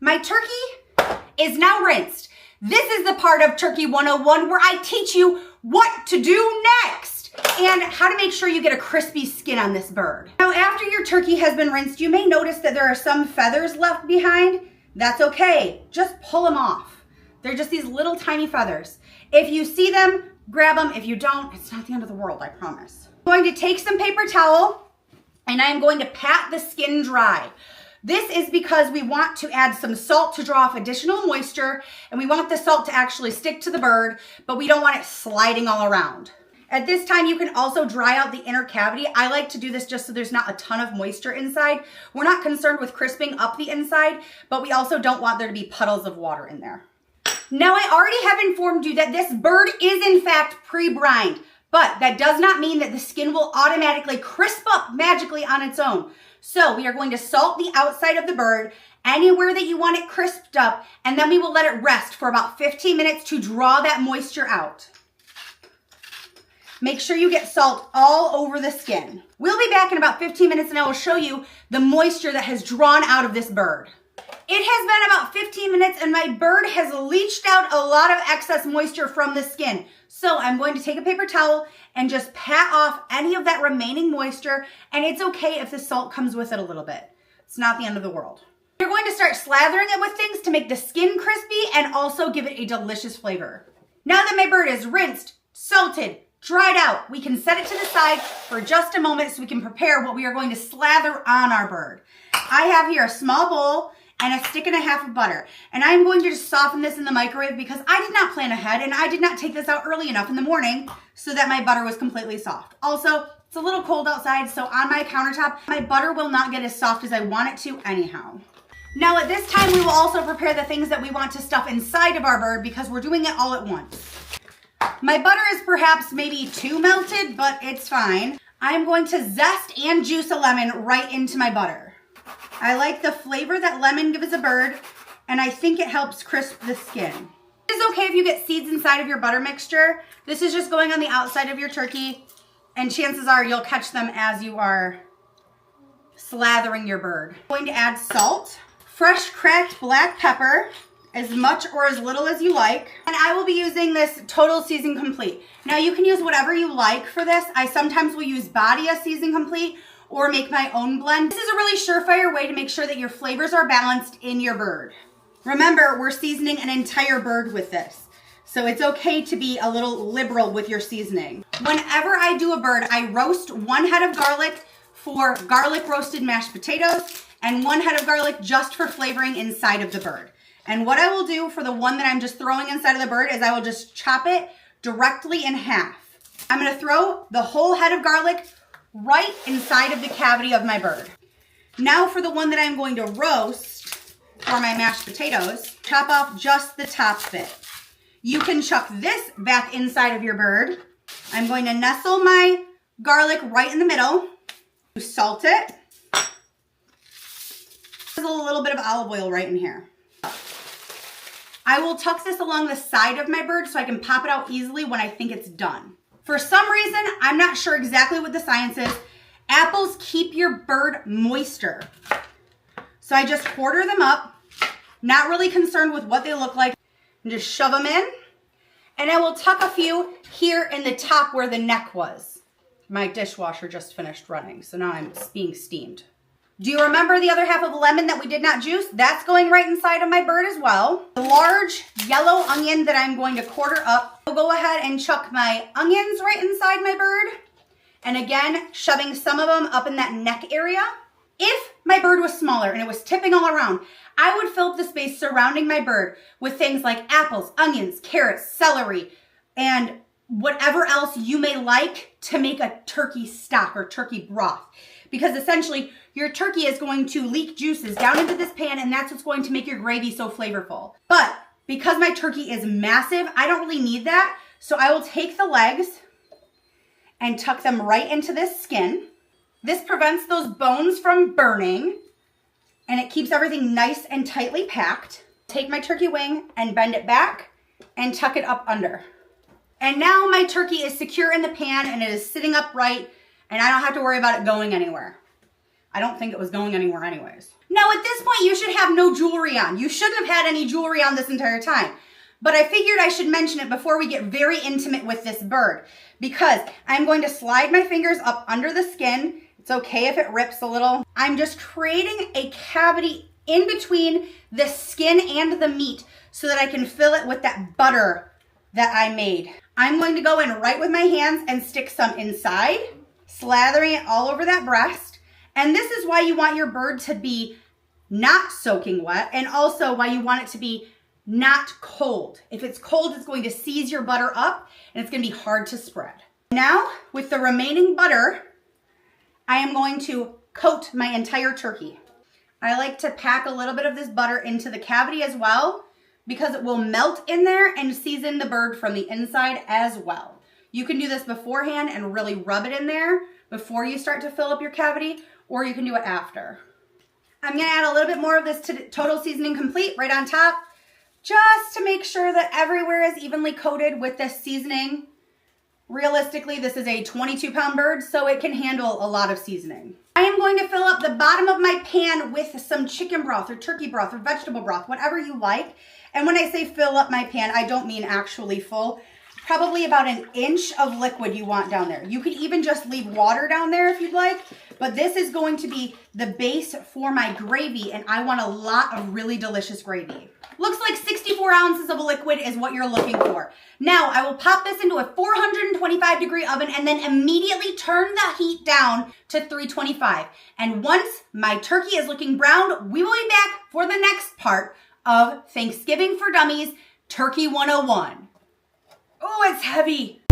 My turkey is now rinsed. This is the part of Turkey 101 where I teach you what to do next and how to make sure you get a crispy skin on this bird. Now, after your turkey has been rinsed, you may notice that there are some feathers left behind. That's okay. Just pull them off. They're just these little tiny feathers. If you see them, grab them. If you don't, it's not the end of the world, I promise. I'm going to take some paper towel and I'm going to pat the skin dry. This is because we want to add some salt to draw off additional moisture, and we want the salt to actually stick to the bird, but we don't want it sliding all around. At this time, you can also dry out the inner cavity. I like to do this just so there's not a ton of moisture inside. We're not concerned with crisping up the inside, but we also don't want there to be puddles of water in there. Now, I already have informed you that this bird is in fact pre-brined, but that does not mean that the skin will automatically crisp up magically on its own. So we are going to salt the outside of the bird anywhere that you want it crisped up, and then we will let it rest for about 15 minutes to draw that moisture out. Make sure you get salt all over the skin. We'll be back in about 15 minutes and I will show you the moisture that has drawn out of this bird. It has been about 15 minutes and my bird has leached out a lot of excess moisture from the skin. So I'm going to take a paper towel and just pat off any of that remaining moisture, and it's okay if the salt comes with it a little bit. It's not the end of the world. You're going to start slathering it with things to make the skin crispy and also give it a delicious flavor. Now that my bird is rinsed, salted, dried out, we can set it to the side for just a moment so we can prepare what we are going to slather on our bird. I have here a small bowl and a stick and a half of butter. And I'm going to just soften this in the microwave because I did not plan ahead and I did not take this out early enough in the morning so that my butter was completely soft. Also, it's a little cold outside, so on my countertop, my butter will not get as soft as I want it to anyhow. Now at this time, we will also prepare the things that we want to stuff inside of our bird because we're doing it all at once. My butter is perhaps maybe too melted, but it's fine. I'm going to zest and juice a lemon right into my butter. I like the flavor that lemon gives a bird, and I think it helps crisp the skin. It is okay if you get seeds inside of your butter mixture. This is just going on the outside of your turkey, and chances are you'll catch them as you are slathering your bird. I'm going to add salt, fresh cracked black pepper, as much or as little as you like. And I will be using this Total Season Complete. Now you can use whatever you like for this. I sometimes will use Badia Season Complete or make my own blend. This is a really surefire way to make sure that your flavors are balanced in your bird. Remember, we're seasoning an entire bird with this, so it's okay to be a little liberal with your seasoning. Whenever I do a bird, I roast 1 head of garlic for garlic roasted mashed potatoes and 1 head of garlic just for flavoring inside of the bird. And what I will do for the one that I'm just throwing inside of the bird is I will just chop it directly in half. I'm gonna throw the whole head of garlic right inside of the cavity of my bird. Now for the one that I'm going to roast for my mashed potatoes, chop off just the top bit. You can chuck this back inside of your bird. I'm going to nestle my garlic right in the middle, salt it. There's a little bit of olive oil right in here. I will tuck this along the side of my bird so I can pop it out easily when I think it's done. For some reason, I'm not sure exactly what the science is, apples keep your bird moister. So I just quarter them up, not really concerned with what they look like, and just shove them in. And I will tuck a few here in the top where the neck was. My dishwasher just finished running, so now I'm being steamed. Do you remember the other half of the lemon that we did not juice? That's going right inside of my bird as well. The large yellow onion that I'm going to quarter up. I'll go ahead and chuck my onions right inside my bird. And again, shoving some of them up in that neck area. If my bird was smaller and it was tipping all around, I would fill up the space surrounding my bird with things like apples, onions, carrots, celery, and whatever else you may like to make a turkey stock or turkey broth. Because essentially, your turkey is going to leak juices down into this pan, and that's what's going to make your gravy so flavorful. But because my turkey is massive, I don't really need that. So I will take the legs and tuck them right into this skin. This prevents those bones from burning, and it keeps everything nice and tightly packed. Take my turkey wing and bend it back and tuck it up under. And now my turkey is secure in the pan and it is sitting upright, and I don't have to worry about it going anywhere. I don't think it was going anywhere anyways. Now at this point, you should have no jewelry on. You shouldn't have had any jewelry on this entire time. But I figured I should mention it before we get very intimate with this bird, because I'm going to slide my fingers up under the skin. It's okay if it rips a little. I'm just creating a cavity in between the skin and the meat so that I can fill it with that butter that I made. I'm going to go in right with my hands and stick some inside, slathering it all over that breast. And this is why you want your bird to be not soaking wet, and also why you want it to be not cold. If it's cold, it's going to seize your butter up and it's going to be hard to spread. Now, with the remaining butter, I am going to coat my entire turkey. I like to pack a little bit of this butter into the cavity as well, because it will melt in there and season the bird from the inside as well. You can do this beforehand and really rub it in there before you start to fill up your cavity, or you can do it after. I'm gonna add a little bit more of this to Total Seasoning Complete right on top, just to make sure that everywhere is evenly coated with this seasoning. Realistically, this is a 22-pound bird, so it can handle a lot of seasoning. I am going to fill up the bottom of my pan with some chicken broth or turkey broth or vegetable broth, whatever you like. And when I say fill up my pan, I don't mean actually full. Probably about an inch of liquid you want down there. You could even just leave water down there if you'd like, but this is going to be the base for my gravy, and I want a lot of really delicious gravy. Looks like 64 ounces of liquid is what you're looking for. Now, I will pop this into a 425-degree oven and then immediately turn the heat down to 325. And once my turkey is looking brown, we will be back for the next part of Thanksgiving for Dummies, Turkey 101. Oh, it's heavy.